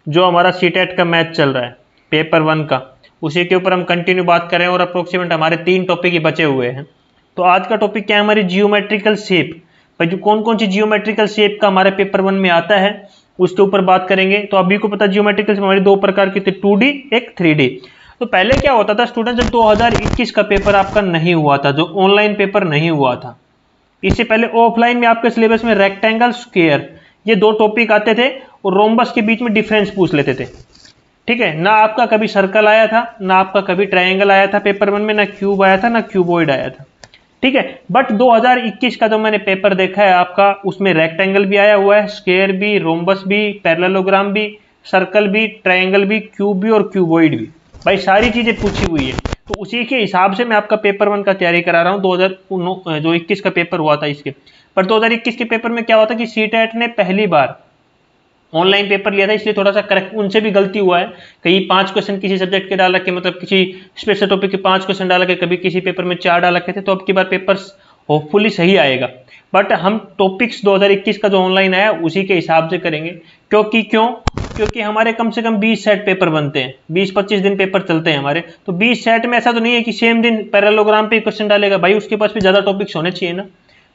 जो हमारा सीटेट का मैथ चल रहा है पेपर 1 का, उसी के ऊपर हम कंटिन्यू बात कर रहे हैं और अप्रोक्सीमेट हमारे 3 टॉपिक ही बचे हुए हैं। तो आज का टॉपिक क्या है, हमारी जियोमेट्रिकल शेप। भाई जो कौन कौन सी जियोमेट्रिकल शेप का हमारे पेपर 1 में आता है उसके ऊपर बात करेंगे। तो अभी को पता जियोमेट्रिकल शेप हमारी 2 प्रकार की थी, 2D एक 3D। तो पहले क्या होता था स्टूडेंट, जब 2021 का पेपर आपका नहीं हुआ था, जो ऑनलाइन पेपर नहीं हुआ था, इससे पहले ऑफलाइन में आपके सिलेबस में रेक्टेंगल स्क्वायर ये 2 टॉपिक आते थे और रोम्बस के बीच में डिफरेंस पूछ लेते थे। ठीक है, ना आपका कभी सर्कल आया था, ना आपका कभी ट्रायंगल आया था पेपर 1 में, ना क्यूब आया था, ना क्यूबॉइड आया था। ठीक है, बट 2021 का जो मैंने पेपर देखा है आपका, उसमें रेक्टेंगल भी आया हुआ है, स्क्वायर भी, रोम्बस भी, पैरेललोग्राम भी, सर्कल भी, ट्रायंगल भी, क्यूब भी और क्यूबॉइड भी। भाई सारी चीजें पूछी हुई है। तो उसी के हिसाब से मैं आपका पेपर 1 का तैयारी करा रहा हूँ। 2021 का पेपर हुआ था इसके, पर 2021 के पेपर में क्या हुआ था कि सीटेट ने पहली बार ऑनलाइन पेपर लिया था, इसलिए थोड़ा सा करेक्ट उनसे भी गलती हुआ है। कहीं 5 क्वेश्चन किसी सब्जेक्ट के डाल रखे, मतलब किसी स्पेशल टॉपिक के 5 क्वेश्चन डाल रखे, कभी किसी पेपर में 4 डाल रखे थे। तो अब की बार पेपर होपफुली सही आएगा। बट हम टॉपिक्स 2021 का जो ऑनलाइन आया उसी के हिसाब से करेंगे। क्योंकि हमारे कम से कम 20 सेट पेपर बनते हैं, 20-25 दिन पेपर चलते हैं हमारे। तो 20 सेट में ऐसा तो नहीं है कि सेम दिन पैरेललोग्राम पे क्वेश्चन डालेगा, भाई उसके पास भी ज्यादा टॉपिक्स होने चाहिए ना।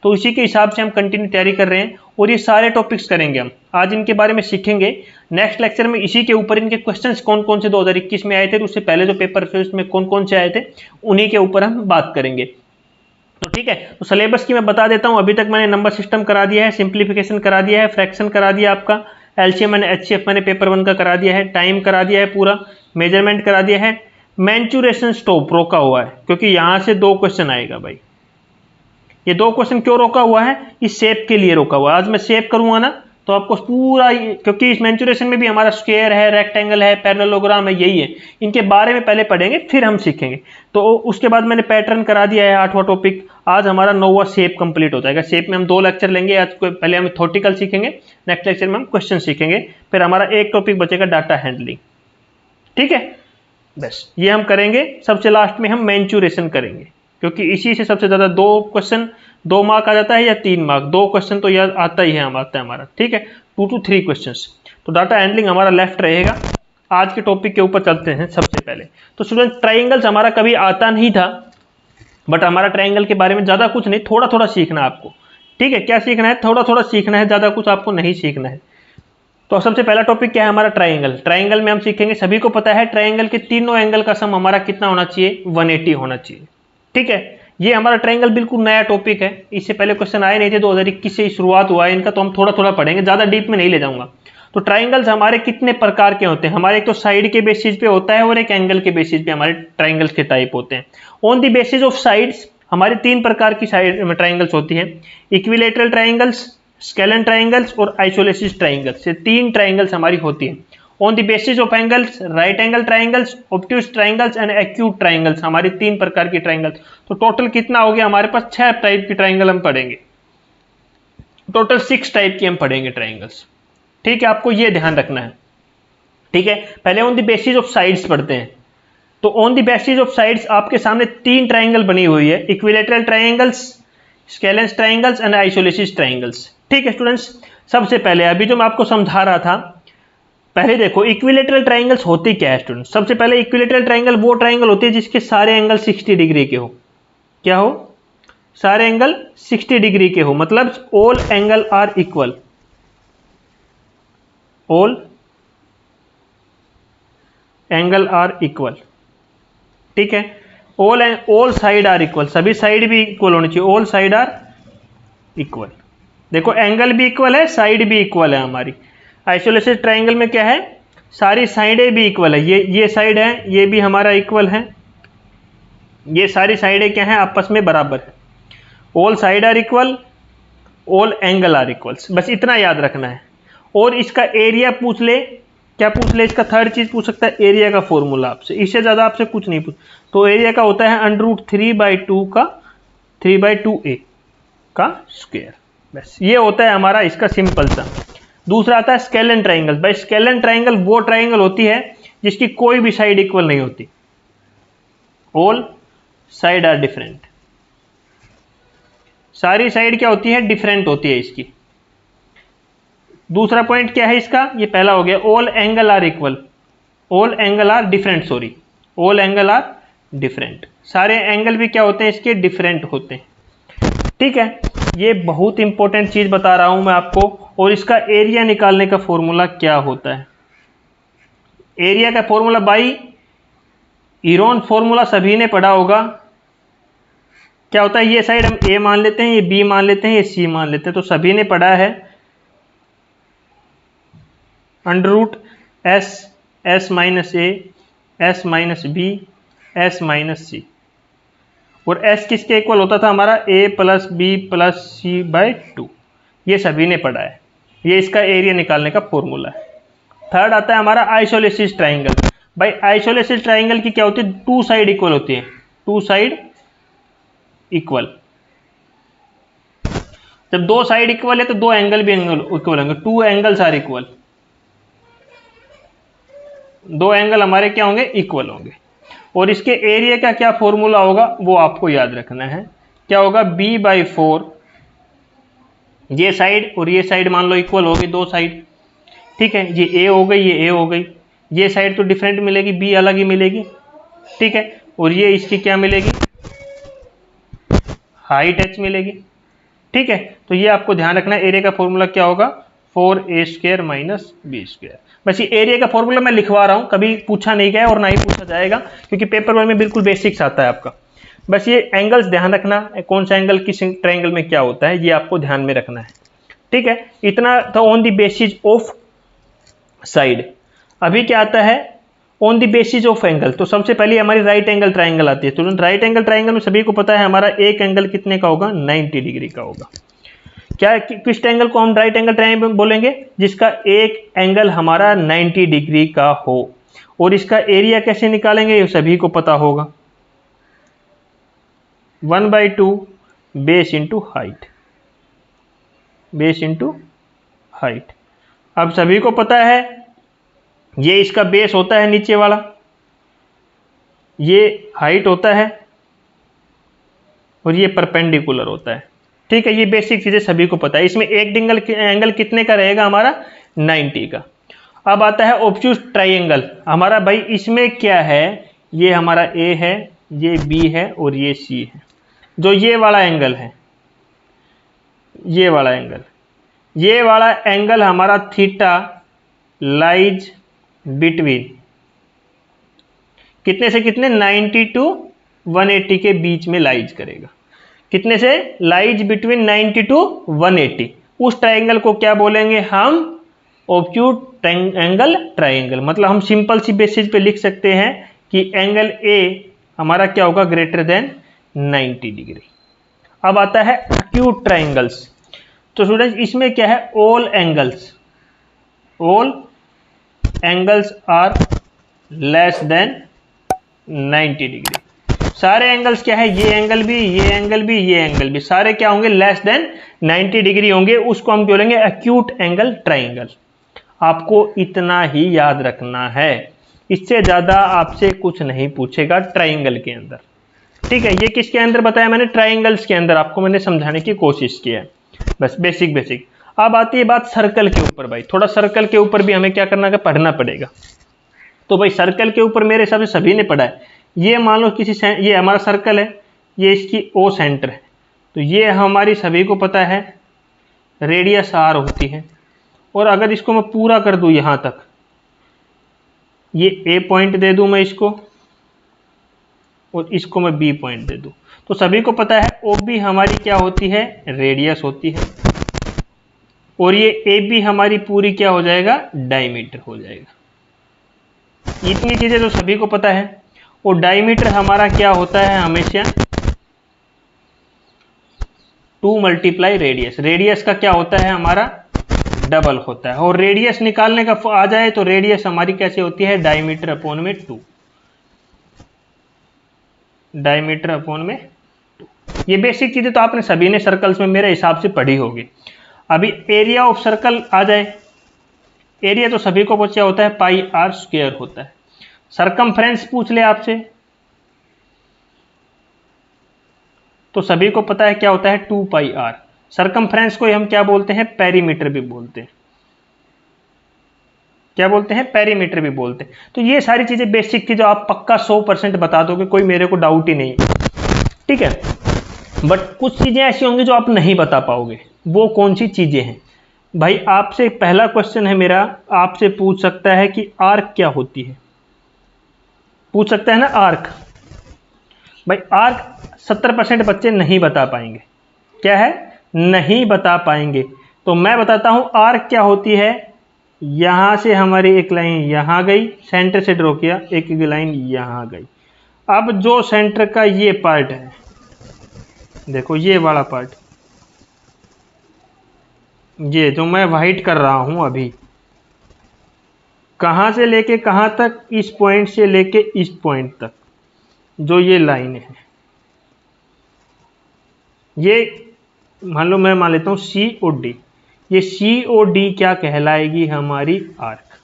तो इसी के हिसाब से हम कंटिन्यू तैयारी कर रहे हैं और ये सारे टॉपिक्स करेंगे हम आज, इनके बारे में सीखेंगे। नेक्स्ट लेक्चर में इसी के ऊपर इनके क्वेश्चंस कौन कौन से 2021 में आए थे, तो उससे पहले जो पेपर थे उसमें कौन कौन से आए थे, उन्हीं के ऊपर हम बात करेंगे। तो ठीक है, तो सिलेबस की मैं बता देता हूं। अभी तक मैंने नंबर सिस्टम करा दिया है, सिंप्लीफिकेशन करा दिया है, फ्रैक्शन करा दिया आपका, एलसीएम एंड एचसीएफ मैंने पेपर 1 का करा दिया है, टाइम करा दिया है पूरा, मेजरमेंट करा दिया है, मैंचुरेशन स्टॉप रोका हुआ है क्योंकि यहां से 2 क्वेश्चन आएगा। भाई ये 2 क्वेश्चन क्यों रोका हुआ है, इस शेप के लिए रोका हुआ है। आज मैं शेप करूंगा ना तो आपको पूरा, क्योंकि इस मैंचुरेशन में भी हमारा स्क्वायर है, रेक्टेंगल है, पैरेललोग्राम है, यही है, इनके बारे में पहले पढ़ेंगे फिर हम सीखेंगे। तो उसके बाद मैंने पैटर्न करा दिया है 8वां टॉपिक। आज हमारा 9वां शेप कंप्लीट हो जाएगा। शेप में हम 2 लेक्चर लेंगे। आज पहले हम थॉटिकल सीखेंगे, नेक्स्ट लेक्चर में हम क्वेश्चन सीखेंगे, फिर हमारा एक टॉपिक बचेगा डाटा हैंडलिंग। ठीक है, बस ये हम करेंगे। सबसे लास्ट में हम मैंचुरेशन करेंगे, क्योंकि इसी से सबसे ज्यादा 2 क्वेश्चन 2 मार्क आ जाता है या 3 मार्क, 2 क्वेश्चन तो यार आता ही है हमारा। ठीक है, 2 to 3 क्वेश्चंस। तो डाटा हैंडलिंग हमारा लेफ्ट रहेगा। आज के टॉपिक के ऊपर चलते हैं सबसे पहले। तो स्टूडेंट ट्राइंगल्स हमारा कभी आता नहीं था, बट हमारा ट्राइंगल के बारे में ज्यादा कुछ नहीं, थोड़ा थोड़ा सीखना आपको। ठीक है, क्या सीखना है, थोड़ा थोड़ा सीखना है, ज्यादा कुछ आपको नहीं सीखना है। तो सबसे पहला टॉपिक क्या है हमारा, ट्राइंगल। ट्राइंगल में हम सीखेंगे, सभी को पता है ट्राइंगल के तीनों एंगल का सम हमारा कितना होना चाहिए, 180 होना चाहिए। ठीक है, ये हमारा ट्राइंगल बिल्कुल नया टॉपिक है, इससे पहले क्वेश्चन आए नहीं थे, 2021 से ही शुरुआत हुआ है इनका। तो हम थोड़ा थोड़ा पढ़ेंगे, ज्यादा डीप में नहीं ले जाऊंगा। तो ट्राइंगल्स हमारे कितने प्रकार के होते हैं, हमारे एक तो साइड के बेसिस पे होता है और एक एंगल के बेसिस पे हमारे ट्राइंगल्स के टाइप होते हैं। On the basis of sides हमारे 3 प्रकार की साइड ट्राइंगल्स होती है, इक्विलेटरल ट्राइंगल्स, स्केलन ट्राइंगल्स और आइसोलेसिस ट्राइंगल्स। ये 3 ट्राइंगल्स हमारी होती है। On the basis of angles, right angle triangles, obtuse triangles and acute triangles, हमारी 3 प्रकार की ट्राइंगल्स। तो टोटल कितना हो गया हमारे पास, 6 टाइप की ट्राइंगल हम पढ़ेंगे। टोटल 6 टाइप की हम पढ़ेंगे ट्राइंगल्स। ठीक है, आपको ये ध्यान रखना है। ठीक है, पहले on the basis of sides पढ़ते हैं। तो on the basis of sides आपके सामने 3 ट्राइंगल बनी हुई है, equilateral triangles, scalene triangles and isosceles triangles. ठीक है स्टूडेंट्स, सबसे पहले अभी जो मैं आपको समझा रहा था, पहले देखो इक्विलेटरल ट्राइंगल्स होती क्या है स्टूडेंट। सबसे पहले इक्विलेटरल ट्राइंगल वो ट्राइंगल होती है जिसके सारे एंगल 60 डिग्री के हो। क्या हो, सारे एंगल 60 डिग्री के हो, मतलब all angle are equal, all angle are equal. ठीक है, ऑल साइड आर इक्वल, सभी साइड भी इक्वल होनी चाहिए, ऑल साइड आर इक्वल। देखो एंगल भी इक्वल है, साइड भी इक्वल है हमारी। आइसोलेटेड ट्राइंगल में क्या है, सारी साइडें भी इक्वल है, ये साइड है, ये भी हमारा इक्वल है, ये सारी साइडें क्या है, आपस में बराबर है। All side are equal, all angle are equals, बस इतना याद रखना है। और इसका एरिया पूछ ले, क्या पूछ ले, इसका थर्ड चीज पूछ सकता है, एरिया का फॉर्मूला आपसे, इससे ज्यादा आपसे कुछ नहीं पूछ। तो एरिया का होता है √3/2 का 3/2a का स्क्वायर, बस ये होता है हमारा इसका सिंपल सा। दूसरा आता है स्केलन ट्राइंगल। भाई स्केलन ट्राइंगल वो ट्राइंगल होती है जिसकी कोई भी साइड इक्वल नहीं होती, ऑल साइड आर डिफरेंट, सारी साइड क्या होती है, डिफरेंट होती है इसकी। दूसरा पॉइंट क्या है इसका, ये पहला हो गया, all angle are equal, all angle are different, sorry, all angle are different, सारे एंगल भी क्या होते हैं इसके, डिफरेंट होते हैं। ठीक है, ये बहुत इंपॉर्टेंट चीज बता रहा हूं मैं आपको। और इसका एरिया निकालने का फॉर्मूला क्या होता है, एरिया का फॉर्मूला बाई इरोन फॉर्मूला सभी ने पढ़ा होगा। क्या होता है, ये साइड हम ए मान लेते हैं, ये बी मान लेते हैं, ये सी मान लेते हैं, तो सभी ने पढ़ा है under root S, S minus A, S minus B, S minus C. और एस किसके इक्वल होता था हमारा, A plus B plus C by 2, ये सभी ने पढ़ा है, ये इसका एरिया निकालने का फॉर्मूला है। थर्ड आता है हमारा आइसोलेसिस ट्राइंगल। भाई आइसोलेसिस ट्राइंगल की क्या होती है, टू साइड इक्वल होती है, टू साइड इक्वल। जब दो साइड इक्वल है तो दो एंगल भी इक्वल होंगे, टू एंगल्स आर इक्वल, दो एंगल हमारे क्या होंगे, इक्वल होंगे। और इसके एरिया का क्या फॉर्मूला होगा वो आपको याद रखना है, क्या होगा, b बाई 4, ये साइड और ये साइड मान लो इक्वल हो गई, दो साइड, ठीक है, ये a हो गई, ये a हो गई, ये साइड तो डिफरेंट मिलेगी, b अलग ही मिलेगी, ठीक है, और ये इसकी क्या मिलेगी, हाइट h मिलेगी, ठीक है। तो ये आपको ध्यान रखना है, एरिया का फॉर्मूला क्या होगा, 4a² माइनस b²। बस ये एरिया का फॉर्मूला मैं लिखवा रहा हूं, कभी पूछा नहीं गया और ना ही पूछा जाएगा, क्योंकि पेपर 1 में बिल्कुल बेसिक्स आता है आपका। बस ये एंगल्स ध्यान रखना, कौन सा एंगल किस ट्रायंगल में क्या होता है, ये आपको ध्यान में रखना है, ठीक है। इतना था on the basis of side. अभी क्या आता है, on the basis of angle. तो सबसे पहले हमारी राइट एंगल ट्राइंगल आती है। तो राइट एंगल ट्राइंगल में सभी को पता है हमारा एक एंगल कितने का होगा, 90 डिग्री का होगा। क्या किस एंगल को हम राइट एंगल ट्राइंगल बोलेंगे, जिसका एक एंगल हमारा 90 डिग्री का हो। और इसका एरिया कैसे निकालेंगे ये सभी को पता होगा, 1/2 base into height, base into height. अब सभी को पता है ये इसका बेस होता है नीचे वाला, ये हाइट होता है और ये परपेंडिकुलर होता है, ठीक है। ये बेसिक चीजें सभी को पता है। इसमें एक एंगल कितने का रहेगा हमारा, 90 का। अब आता है ऑब्ट्यूज ट्राइंगल हमारा। भाई इसमें क्या है, ये हमारा ए है, ये बी है और ये सी है। जो ये वाला एंगल है, ये वाला एंगल, ये वाला एंगल हमारा थीटा लाइज बिटवीन कितने से कितने, 90 टू 180 के बीच में लाइज करेगा। कितने से, लाइज बिटवीन 90 टू 180। उस ट्राइंगल को क्या बोलेंगे हम, ऑब्ट्यूज एंगल ट्राइंगल। मतलब हम सिंपल सी बेसिस पे लिख सकते हैं कि एंगल ए हमारा क्या होगा, ग्रेटर देन 90 डिग्री। अब आता है एक्यूट ट्राइंगल्स। तो स्टूडेंट्स इसमें क्या है, all angles are less than 90 degree. सारे एंगल्स क्या है, ये एंगल भी, ये एंगल भी, ये एंगल भी, सारे क्या होंगे, लेस देन 90 डिग्री होंगे। उसको हम बोलेंगे एक्यूट एंगल ट्राइंगल। आपको इतना ही याद रखना है, इससे ज्यादा आपसे कुछ नहीं पूछेगा ट्राइंगल के अंदर, ठीक है। ये किसके अंदर बताया मैंने, ट्राइंगल्स के अंदर आपको मैंने समझाने की कोशिश की है, बस बेसिक। अब आती है बात सर्कल के ऊपर। भाई थोड़ा सर्कल के ऊपर भी हमें क्या करना है, पढ़ना पड़ेगा। तो भाई सर्कल के ऊपर मेरे हिसाब से सभी ने पढ़ा है। ये मान लो ये हमारा सर्कल है, ये इसकी ओ सेंटर है, तो ये हमारी सभी को पता है रेडियस आर होती है। और अगर इसको मैं पूरा कर दूं यहां तक, ये ए पॉइंट दे दूं मैं इसको, और इसको मैं बी पॉइंट दे दूं, तो सभी को पता है ओ बी हमारी क्या होती है, रेडियस होती है। और ये ए बी हमारी पूरी क्या हो जाएगा, डायमीटर हो जाएगा। इतनी चीजें तो सभी को पता है। और डायमीटर हमारा क्या होता है, हमेशा 2 मल्टीप्लाई रेडियस। रेडियस का क्या होता है हमारा, डबल होता है। और रेडियस निकालने का आ जाए तो रेडियस हमारी कैसे होती है, डायमीटर अपॉन में 2, डायमीटर अपॉन में 2। ये बेसिक चीजें तो आपने सभी ने सर्कल्स में मेरे हिसाब से पढ़ी होगी। अभी एरिया ऑफ सर्कल आ जाए, एरिया तो सभी को क्या होता है, पाई आर स्क्वायर होता है। सरकमफ्रेंस पूछ ले आपसे तो सभी को पता है क्या होता है, 2 पाई आर। सरकमफ्रेंस को हम क्या बोलते हैं, पेरीमीटर भी बोलते हैं। क्या बोलते हैं, पेरीमीटर भी बोलते हैं। तो ये सारी चीजें बेसिक थी जो आप पक्का 100% बता दोगे, कोई मेरे को डाउट ही नहीं है, ठीक है। बट कुछ चीजें ऐसी होंगी जो आप नहीं बता पाओगे। वो कौन सी चीजें हैं भाई? आपसे पहला क्वेश्चन है मेरा, आपसे पूछ सकता है कि आर्क क्या होती है, पूछ सकता है ना आर्क। भाई आर्क 70% बच्चे नहीं बता पाएंगे। क्या है? नहीं बता पाएंगे। तो मैं बताता हूं आर्क क्या होती है। यहां से हमारी एक लाइन यहां गई, सेंटर से ड्रॉ किया, एक लाइन यहां गई। अब जो सेंटर का ये पार्ट है, देखो ये वाला पार्ट, ये जो मैं वाइट कर रहा हूं अभी, कहां से लेके कहां तक, इस पॉइंट से लेके इस पॉइंट तक जो ये लाइन है, ये मान लो मैं मान लेता हूं सी ओ डी। ये सी ओ डी क्या कहलाएगी? हमारी आर्क।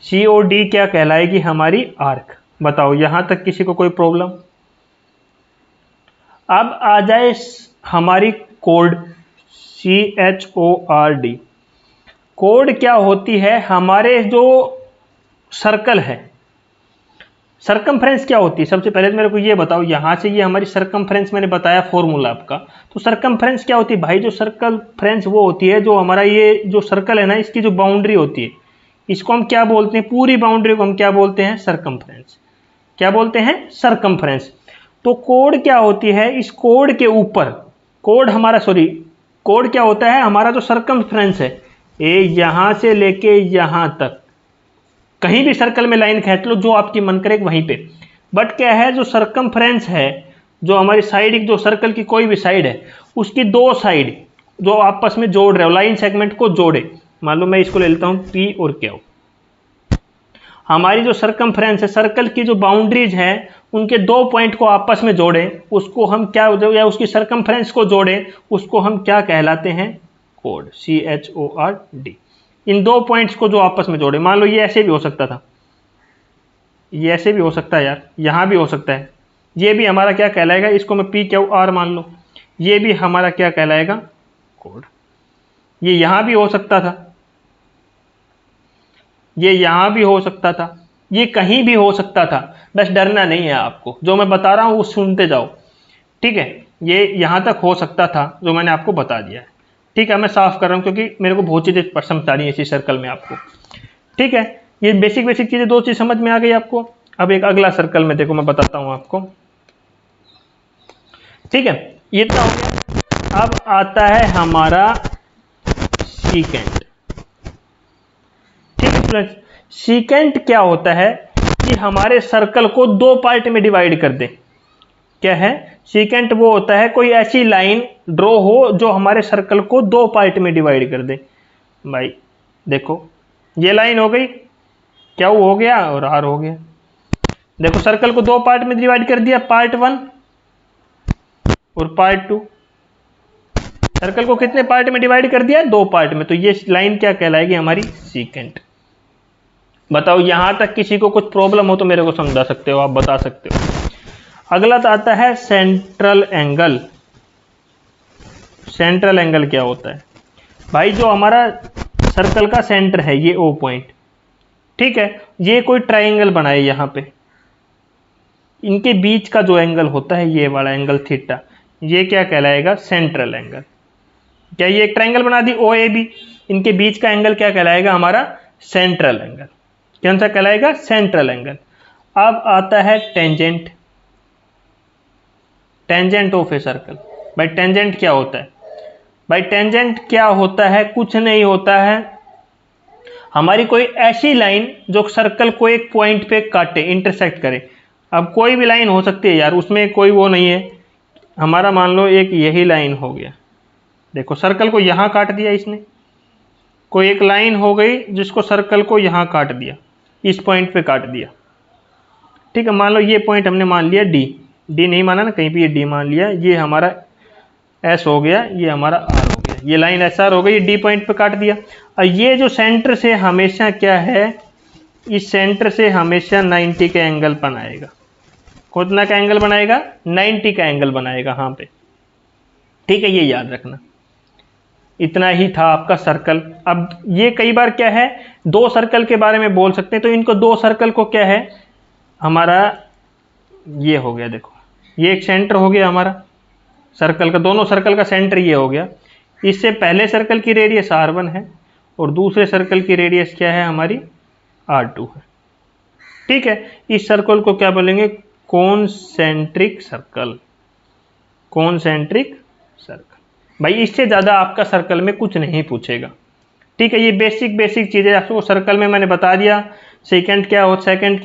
सी ओ डी क्या कहलाएगी? हमारी आर्क। बताओ यहां तक किसी को कोई प्रॉब्लम? अब आ जाए हमारी कोड, CHORD। कोड क्या होती है? हमारे जो सर्कल है, सरकमफ्रेंस क्या होती है? सबसे पहले तो मेरे को ये बताओ, यहां से ये हमारी सरकमफ्रेंस मैंने बताया फॉर्मूला आपका, तो सरकमफ्रेंस क्या होती है भाई? जो सरकमफ्रेंस वो होती है जो हमारा ये जो सर्कल है ना, इसकी जो बाउंड्री होती है, इसको हम क्या बोलते हैं? पूरी बाउंड्री को हम क्या बोलते हैं? सरकमफ्रेंस। क्या बोलते हैं? सरकमफ्रेंस। तो कोड क्या होती है? इस कोड के ऊपर, कोड हमारा, सॉरी, कोड क्या होता है? हमारा जो सरकमफ्रेंस है, ये यहां से लेके यहां तक, कहीं भी सर्कल में लाइन खींच लो जो आपकी मन करे वहीं पे। बट क्या है, जो सरकमफ्रेंस है, जो हमारी साइड, जो सर्कल की कोई भी साइड है, उसकी दो साइड जो आपस में जोड़ रहे हो, लाइन सेगमेंट को जोड़े। मान लो मैं इसको ले लेता हूं P और Q। हमारी जो सरकमफ्रेंस है, सर्कल की जो बाउंड्रीज है, उनके दो पॉइंट को आपस में जोड़ें, उसको हम क्या, या उसकी सरकमफ्रेंस को जोड़ें, उसको हम क्या कहलाते हैं? Code, CHORD। इन दो पॉइंट्स को जो आपस में जोड़े, मान लो ये ऐसे भी हो सकता था, ये ऐसे भी हो सकता है यार, यहां भी हो सकता है, ये भी हमारा क्या कहलाएगा? इसको मैं PQR मान लो, ये भी हमारा क्या कहलाएगा? कोड। ये यहां भी हो सकता था, ये यहां भी हो सकता था, ये कहीं भी हो सकता था। बस डरना नहीं है आपको, जो मैं बता रहा हूं वो सुनते जाओ, ठीक है। ये यहां तक हो सकता था जो मैंने आपको बता दिया है, ठीक है। मैं साफ कर रहा हूं क्योंकि मेरे को बहुत चीजें समझानी है इसी सर्कल में आपको, ठीक है। ये बेसिक बेसिक चीजें, दो चीज समझ में आ गई आपको। अब एक अगला सर्कल में देखो, मैं बताता हूं आपको, ठीक है। ये तो हो गया। अब आता है हमारा सीकेंट, ठीक है फ्रेंड्स। सीकेंट क्या होता है कि हमारे सर्कल को दो पार्ट में डिवाइड कर दे। क्या है? सीकेंट वो होता है कोई ऐसी लाइन ड्रॉ हो जो हमारे सर्कल को दो पार्ट में डिवाइड कर दे। भाई देखो, ये लाइन हो गई, क्या वो हो गया, और आर हो गया। देखो सर्कल को दो पार्ट में डिवाइड कर दिया, पार्ट 1 और पार्ट 2। सर्कल को कितने पार्ट में डिवाइड कर दिया? दो पार्ट में। तो ये लाइन क्या कहलाएगी? हमारी सीकेंट। बताओ यहां तक किसी को कुछ प्रॉब्लम हो तो मेरे को समझा सकते हो, आप बता सकते हो। अगला तो आता है सेंट्रल एंगल। सेंट्रल एंगल क्या होता है भाई? जो हमारा सर्कल का सेंटर है, ये O पॉइंट, ठीक है, ये कोई ट्राइंगल बनाए यहां पे, इनके बीच का जो एंगल होता है, ये वाला एंगल थीटा, ये क्या कहलाएगा? Central angle. क्या ये एक ट्राइंगल बना दी OAB, इनके बीच का एंगल क्या कहलाएगा? हमारा सेंट्रल एंगल। कौन सा कहलाएगा? Central angle. अब आता है tangent. Tangent of a circle. भाई टेंजेंट क्या होता है? भाई टेंजेंट क्या होता है? कुछ नहीं होता है, हमारी कोई ऐसी लाइन जो सर्कल को एक पॉइंट पे काटे, इंटरसेक्ट करे। अब कोई भी लाइन हो सकती है यार, उसमें कोई वो नहीं है। हमारा मान लो एक यही लाइन हो गया, देखो सर्कल को यहां काट दिया इसने, कोई एक लाइन हो गई जिसको सर्कल को यहां काट दिया, इस पॉइंट पे काट दिया, ठीक है। मान लो ये पॉइंट हमने मान लिया डी, डी नहीं माना ना कहीं पे, ये डी मान लिया, ये हमारा एस हो गया, ये हमारा आर हो गया, ये लाइन एस आर हो गई, डी पॉइंट पे काट दिया। और ये जो सेंटर से हमेशा क्या है, इस सेंटर से हमेशा 90 का एंगल बनाएगा। कितना का एंगल बनाएगा? 90 का एंगल बनाएगा, हाँ पे, ठीक है, ये याद रखना। इतना ही था आपका सर्कल। अब ये कई बार क्या है, दो सर्कल के बारे में बोल सकते हैं, तो इनको दो सर्कल को क्या है हमारा, ये हो गया देखो, ये एक सेंटर हो गया हमारा सर्कल का, दोनों सर्कल का सेंटर ये हो गया। इससे पहले सर्कल की रेडियस r1 है और दूसरे सर्कल की रेडियस क्या है हमारी r2 है। ठीक है, इस सर्कल को क्या बोलेंगे, कॉन्सेंट्रिक सर्कल, कॉन्सेंट्रिक सर्कल। भाई इससे ज्यादा आपका सर्कल में कुछ नहीं पूछेगा। ठीक है, ये बेसिक चीजें आपको सर्कल में मैंने बता दिया। सेकंड क्या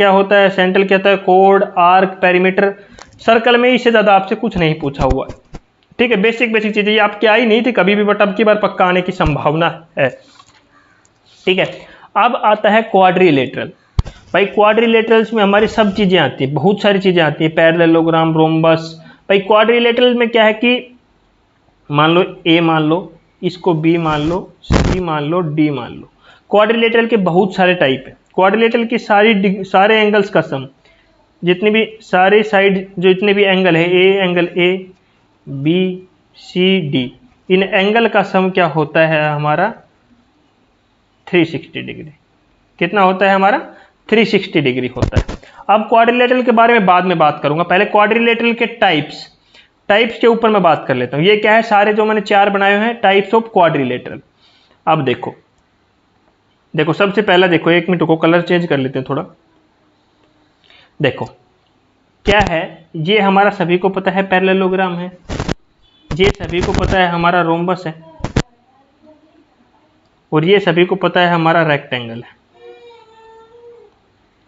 होता है, सेंट्रल क्या होता है, कोड, आर्क, पेरीमीटर। सर्कल में इससे ज्यादा आपसे कुछ नहीं पूछा हुआ है। ठीक है, बेसिक चीजें ये आपकी आई नहीं थी कभी भी, बट अब की बार पक्का आने की संभावना है। ठीक है, अब आता है क्वाड्रिलेटरल। भाई क्वाड्रिलेटरल्स में हमारी सब चीजें आती है, बहुत सारी चीजें आती है, पैरेललोग्राम, रोम्बस। भाई क्वाड्रिलेटरल में क्या है कि मान लो ए मान लो, इसको बी मान लो, सी मान लो, डी मान लो। क्वाड्रिलेटरल के बहुत सारे टाइप है। क्वाड्रिलेटरल की सारे एंगल्स का सम, जितने भी सारे साइड जो इतने भी एंगल है, angle A, B, C, D, इन एंगल का सम क्या होता है हमारा 360 डिग्री। कितना होता है हमारा 360 डिग्री होता है। अब क्वाड्रिलेटरल के बारे में बाद में बात करूंगा, पहले क्वाड्रिलेटरल के टाइप्स के ऊपर मैं बात कर लेता हूं। ये क्या है, सारे जो मैंने चार बनाए हुए हैं टाइप्स ऑफ क्वाड्रिलेटरल। अब देखो सबसे पहला देखो, एक मिनट को कलर चेंज कर लेते हैं थोड़ा। देखो क्या है, ये हमारा सभी को पता है पैरेललोग्राम है, ये सभी को पता है हमारा रोम्बस है, और ये सभी को पता है हमारा रेक्टेंगल है,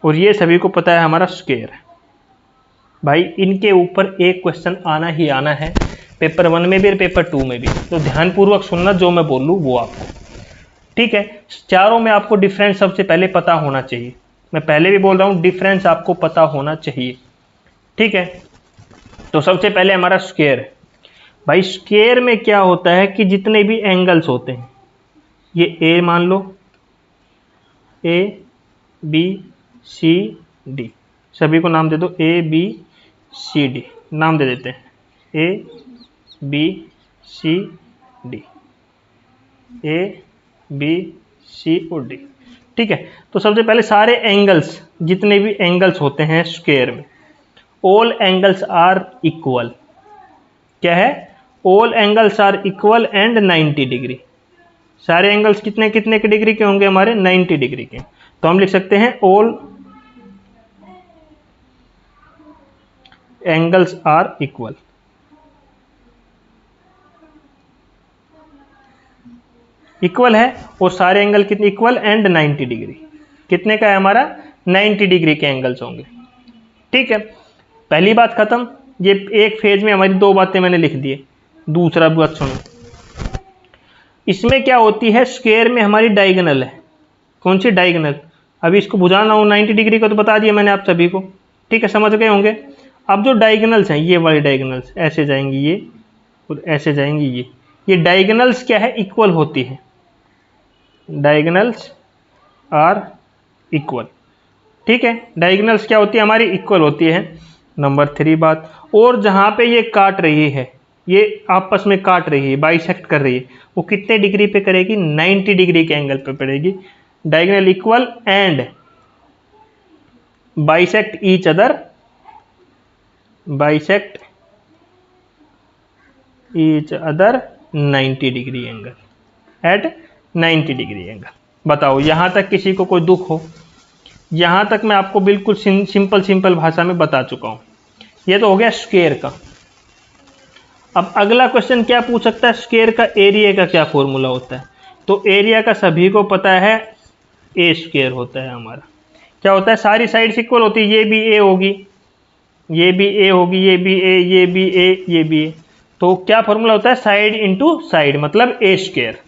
और ये सभी को पता है हमारा स्क्वायर है। भाई इनके ऊपर एक क्वेश्चन आना ही आना है, पेपर 1 में भी और पेपर 2 में भी, तो ध्यानपूर्वक सुनना जो मैं बोलूँ वो आपको। ठीक है, चारों में आपको डिफरेंस सबसे पहले पता होना चाहिए। मैं पहले भी बोल रहा हूँ, डिफरेंस आपको पता होना चाहिए। ठीक है, तो सबसे पहले हमारा स्क्वायर है। भाई स्क्वायर में क्या होता है कि जितने भी एंगल्स होते हैं, ये ए मान लो, ए, बी, सी, डी, सभी को नाम दे दो, ए, बी, सी, डी नाम दे देते हैं, ए, बी, सी, डी, ए, बी, सी और डी। ठीक है, तो सबसे पहले सारे एंगल्स, जितने भी एंगल्स होते हैं स्क्वायर में, ऑल एंगल्स आर इक्वल। क्या है, all angles are equal and 90 degree. सारे एंगल्स कितने कितने के डिग्री के होंगे हमारे, 90 डिग्री के। तो हम लिख सकते हैं all angles are equal. Equal है और सारे एंगल कितने इक्वल एंड 90 डिग्री। कितने का है हमारा, 90 डिग्री के एंगल्स होंगे। ठीक है, पहली बात खत्म। ये एक फेज में हमारी दो बातें मैंने लिख दी है। दूसरा बात सुनो, इसमें क्या होती है, स्क्वायर में हमारी डायगोनल है। कौन सी डायगोनल, अभी इसको बुझाना हो 90 डिग्री का तो बता दिया मैंने आप सभी को। ठीक है, समझ गए होंगे। अब जो डायगोनल्स हैं, ये वाली डायगोनल्स ऐसे जाएंगी ये और ऐसे जाएंगी ये डायगोनल्स क्या है, इक्वल होती है। Diagonals are equal. ठीक है, डायगोनल्स क्या होती है हमारी, इक्वल होती है। नंबर 3 बात, और जहां पे ये काट रही है, ये आपस में काट रही है, बाइसेक्ट कर रही है, वो कितने डिग्री पे करेगी, 90 डिग्री के एंगल पे पड़ेगी। Diagonal equal and bisect each other, bisect each other 90 degree angle, at 90 degree angle. बताओ यहां तक किसी को कोई दुख हो, यहां तक मैं आपको बिल्कुल सिंपल भाषा में बता चुका हूं। ये तो हो गया स्क्वायर का। अब अगला क्वेश्चन क्या पूछ सकता है, स्क्वायर का एरिया का क्या फॉर्मूला होता है। तो एरिया का सभी को पता है, ए स्क्वायर होता है हमारा। क्या होता है, सारी साइड्स इक्वल होती है, ये भी ए होगी, ये भी ए होगी, ये भी ए, ये भी ए, ये भी ए। तो क्या फॉर्मूला होता है, साइड इंटू साइड मतलब ए स्क्वायर।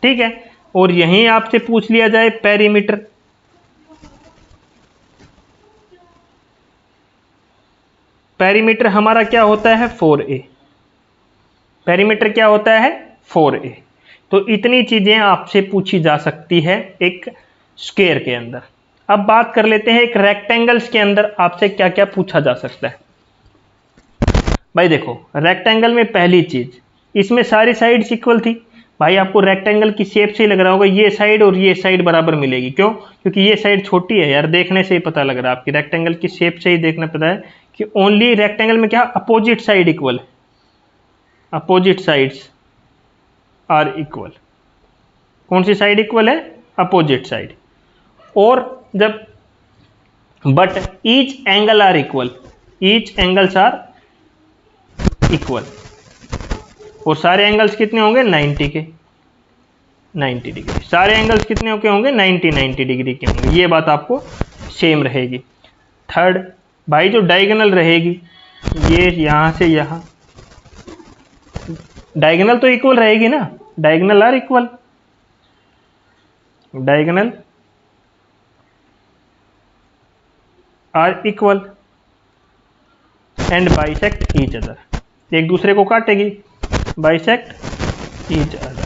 ठीक है, और यहीं आपसे पूछ लिया जाए पेरीमीटर। पेरीमीटर हमारा क्या होता है, 4a। पेरीमीटर क्या होता है, 4a। तो इतनी चीजें आपसे पूछी जा सकती है एक स्क्वायर के अंदर। अब बात कर लेते हैं एक रेक्टेंगल्स के अंदर आपसे क्या क्या पूछा जा सकता है। भाई देखो रेक्टेंगल में पहली चीज, इसमें सारी साइड्स इक्वल थी, भाई आपको रेक्टेंगल की शेप से ही लग रहा होगा ये साइड और ये साइड बराबर मिलेगी। क्यों? क्योंकि ये साइड छोटी है यार, देखने से ही पता लग रहा है, आपकी रेक्टेंगल की शेप से ही देखना पता है कि ओनली रेक्टेंगल में क्या opposite side equal, opposite sides are equal. कौन सी साइड इक्वल है? Opposite side. और जब but each angle are equal, each angles are equal, और सारे एंगल्स कितने होंगे? 90 के, 90 डिग्री। सारे एंगल्स कितने के होंगे? 90 डिग्री के होंगे। ये बात आपको सेम रहेगी। थर्ड भाई जो डायगोनल रहेगी, ये यहां से यहां, डायगोनल तो इक्वल रहेगी ना, diagonal are equal, diagonal are equal and bisect each other, एक दूसरे को काटेगी, बाइसेक्ट ईच अदर।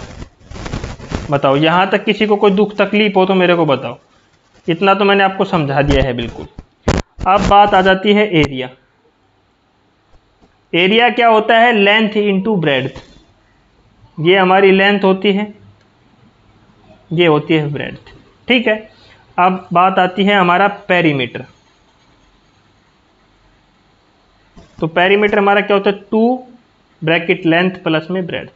बताओ यहां तक किसी को कोई दुख तकलीफ हो तो मेरे को बताओ, इतना तो मैंने आपको समझा दिया है बिल्कुल। अब बात आ जाती है एरिया। एरिया क्या होता है? Length into breadth. ये हमारी लेंथ होती है, ये होती है ब्रेड्थ, ठीक है। अब बात आती है हमारा पेरीमीटर। तो पेरीमीटर हमारा क्या होता है? 2 ब्रैकेट लेंथ प्लस में ब्रेड्थ।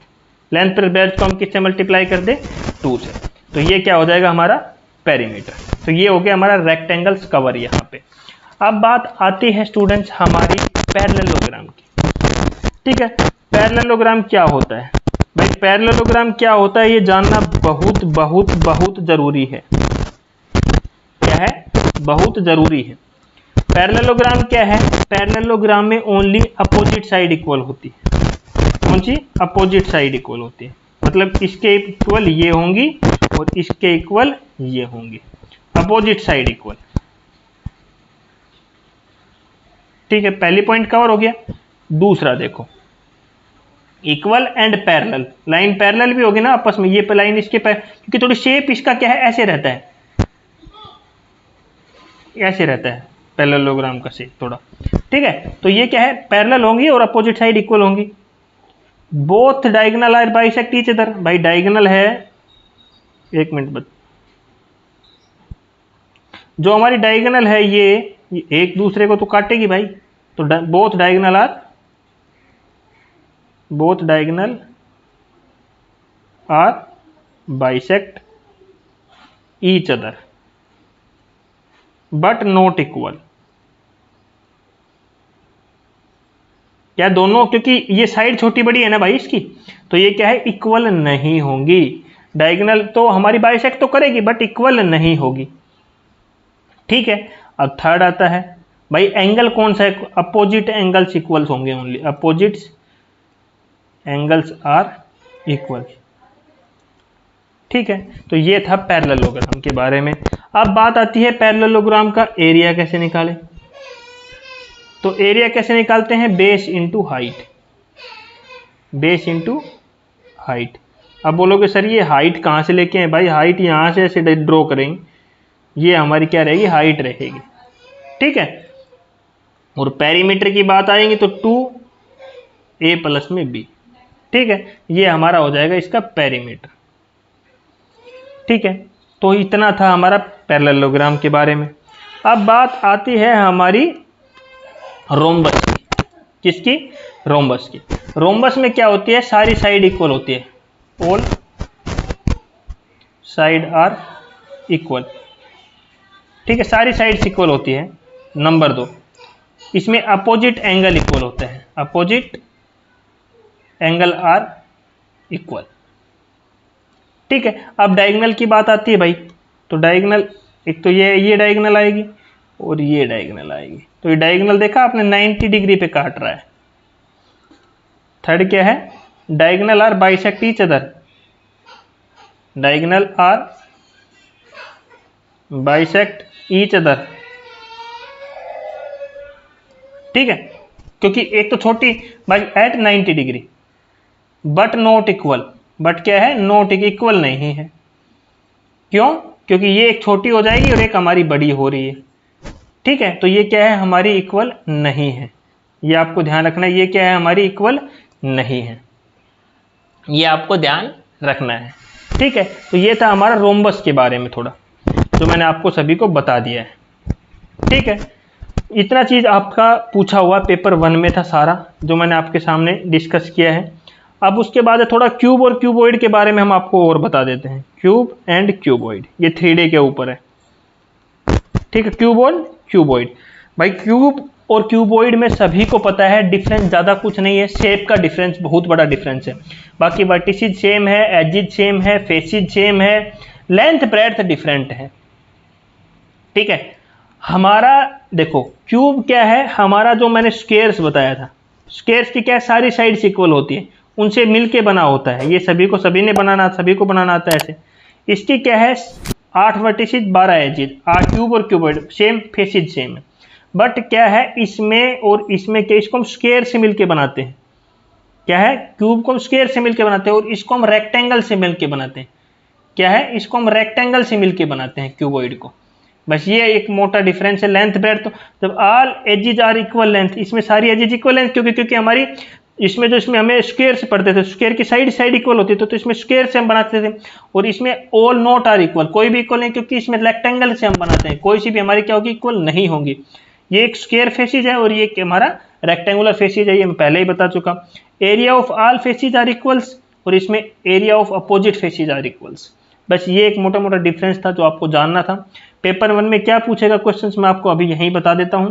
लेंथ प्लस ब्रेड्थ को हम किससे मल्टीप्लाई कर दे? 2 से। तो ये क्या हो जाएगा? हमारा पेरीमीटर। तो ये हो गया हमारा रेक्टेंगल्स कवर यहाँ पे। अब बात आती है स्टूडेंट्स हमारी पैरेललोग्राम की, ठीक है। पैरेललोग्राम क्या होता है भाई? पैरेललोग्राम क्या होता है ये जानना बहुत बहुत बहुत जरूरी है। क्या है? बहुत जरूरी है। पैरेललोग्राम क्या है? पैरेललोग्राम में ओनली अपोजिट साइड इक्वल होती है। कौन सी? अपोजिट साइड इक्वल होती है। मतलब इसके इक्वल ये होंगी और इसके इक्वल ये होंगी, अपोजिट साइड इक्वल, ठीक है। पहली पॉइंट कवर हो गया। दूसरा देखो, equal and parallel. Line parallel भी होगी ना आपस में, ये लाइन इसके क्योंकि थोड़ी शेप इसका क्या है? ऐसे रहता है, ऐसे रहता है पैरेललोग्राम का शेप थोड़ा, ठीक है। तो ये क्या है? पैरेलल होंगी और अपोजिट साइड इक्वल होंगी। Both diagonal are bisect each other. भाई डायगोनल है, एक मिनट बस, जो हमारी डायगोनल है ये एक दूसरे को तो काटेगी भाई। तो both diagonal are bisect each other but not equal. क्या दोनों? क्योंकि ये साइड छोटी बड़ी है ना भाई इसकी, तो ये क्या है? इक्वल नहीं होंगी। डायगोनल तो हमारी बाइसेक्ट तो करेगी बट इक्वल नहीं होगी, ठीक है। अब थर्ड आता है भाई एंगल कौन सा है? अपोजिट एंगल्स इक्वल्स होंगे, only opposite angles are equal, ठीक है। तो ये था पैरेललोग्राम के बारे में। अब बात आती है पैरेललोग्राम का एरिया कैसे निकालें। तो एरिया कैसे निकालते हैं? Base into height, base into height. अब बोलोगे सर ये हाइट कहाँ से लेके आए? भाई हाइट यहाँ से ऐसे ड्रॉ करेंगे, ये हमारी क्या रहेगी? हाइट रहेगी, ठीक है। और पेरीमीटर की बात आएगी तो 2a प्लस में b, ठीक है। ये हमारा हो जाएगा इसका पेरीमीटर, ठीक है। तो इतना था हमारा पैरेललोग्राम के बारे में। अब बात आती है हमारी रोम्बस की। किसकी? रोम्बस की। रोम्बस में क्या होती है? सारी साइड इक्वल होती है, ऑल साइड आर इक्वल, ठीक है। सारी साइड्स इक्वल होती है। नंबर 2, इसमें अपोजिट एंगल इक्वल होता है, अपोजिट एंगल आर इक्वल, ठीक है। अब डायगोनल की बात आती है भाई, तो डायगोनल एक तो ये डायगोनल आएगी और ये डायगोनल आएगी। तो ये डायगोनल देखा आपने 90 डिग्री पे काट रहा है। थर्ड क्या है? Diagonal are bisect each other, diagonal are bisect each other, ठीक है। क्योंकि एक तो छोटी भाई at 90 degree but not equal, but क्या है? नॉट इक्वल नहीं है। क्यों? क्योंकि ये एक छोटी हो जाएगी और एक हमारी बड़ी हो रही है, ठीक है। तो ये क्या है? हमारी इक्वल नहीं है। ये आपको ध्यान रखना है, ये क्या है? हमारी इक्वल नहीं है, ये आपको ध्यान रखना है। ठीक है, तो ये था हमारा रोम्बस के बारे में थोड़ा, जो मैंने आपको सभी को बता दिया है। ठीक है, इतना चीज आपका पूछा हुआ पेपर 1 में था सारा, जो मैंने आपके सामने डिस्कस किया है। अब उसके बाद थोड़ा क्यूब और क्यूबॉइड के बारे में हम आपको और बता देते हैं। क्यूब एंड क्यूबॉइड, ये 3D के ऊपर है। ठीक है, क्यूब और क्यूबॉइड। भाई क्यूब और क्यूबॉइड में सभी को पता है डिफरेंस ज्यादा कुछ नहीं है, शेप का डिफरेंस बहुत बड़ा डिफरेंस है। बाकी वर्टिसेस सेम है, एजेस सेम है, फेसेस सेम है, लेंथ ब्रेड्थ डिफरेंट है। ठीक है, हमारा देखो क्यूब क्या है, हमारा जो मैंने स्क्वायर्स बताया था, स्क्वायर्स की क्या सारी साइड्स इक्वल होती है, उनसे मिलके बना होता है। ये सभी को सभी ने बनाना, सभी को बनाना आता है ऐसे। इसकी क्या है 8 वर्टिसेस 12 एजेस, क्यूब और क्यूबॉइड सेम, फेसेस सेम है। बट क्या है इसमें और इसमें क्या, इसको हम स्क्वायर से मिलके बनाते हैं। क्या है, क्यूब को हम स्क्वायर से मिलके बनाते हैं और इसको हम रेक्टेंगल से मिलके बनाते हैं। क्या है, इसको हम रेक्टेंगल से मिलके बनाते हैं क्यूबॉइड को। बस ये एक मोटा डिफरेंस है। लेंथ ब्रेड्थ तो जब all edges are equal length, इसमें सारी एजेस इक्वल लेंथ, क्योंकि हमारी इसमें जो इसमें हमें स्क्वायर से पढ़ते थे, स्क्वायर की साइड इक्वल होती है, तो इसमें स्क्वायर से हम बनाते थे। और इसमें ऑल नॉट आर इक्वल, कोई भी इक्वल नहीं, क्योंकि इसमें रेक्टेंगल से हम बनाते हैं, कोई सी भी हमारी क्या होगी, इक्वल नहीं होंगी। ये एक स्क्वायर फेसेज है और ये हमारा रेक्टेंगुलर फेसेज है, ये मैं पहले ही बता चुका। Area of all faces are equals और इसमें area of opposite faces are equals. बस ये एक मोटा मोटा डिफरेंस था जो आपको जानना था। पेपर 1 में क्या पूछेगा क्वेश्चंस मैं आपको अभी यहीं बता देता हूं।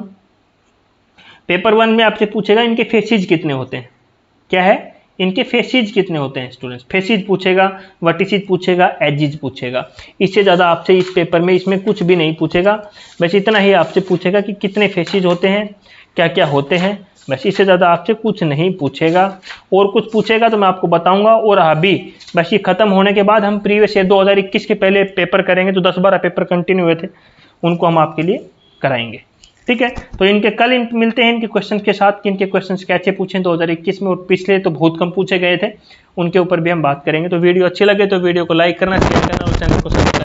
पेपर 1 में आपसे पूछेगा इनके फेसेज कितने होते हैं। क्या है, इनके फेसेज कितने होते हैं स्टूडेंट्स, फेसेज पूछेगा, वर्टिसेज पूछेगा, एजेस पूछेगा। इससे ज़्यादा आपसे इस पेपर में इसमें कुछ भी नहीं पूछेगा। बस इतना ही आपसे पूछेगा कि कितने फेसेज होते हैं, क्या क्या होते हैं, बस इससे ज़्यादा आपसे कुछ नहीं पूछेगा। और कुछ पूछेगा तो मैं आपको बताऊंगा। और अभी बस ये खत्म होने के बाद हम प्रीवियस ईयर 2021 के पहले पेपर करेंगे, जो 10-12 पेपर कंटिन्यू हुए थे उनको हम आपके लिए कराएंगे। ठीक है, तो इनके कल मिलते हैं इनके क्वेश्चन के साथ कि इनके क्वेश्चन कैसे पूछे 2021 में, और पिछले तो बहुत कम पूछे गए थे, उनके ऊपर भी हम बात करेंगे। तो वीडियो अच्छी लगे तो वीडियो को लाइक करना, शेयर करना और चैनल को सब्सक्राइब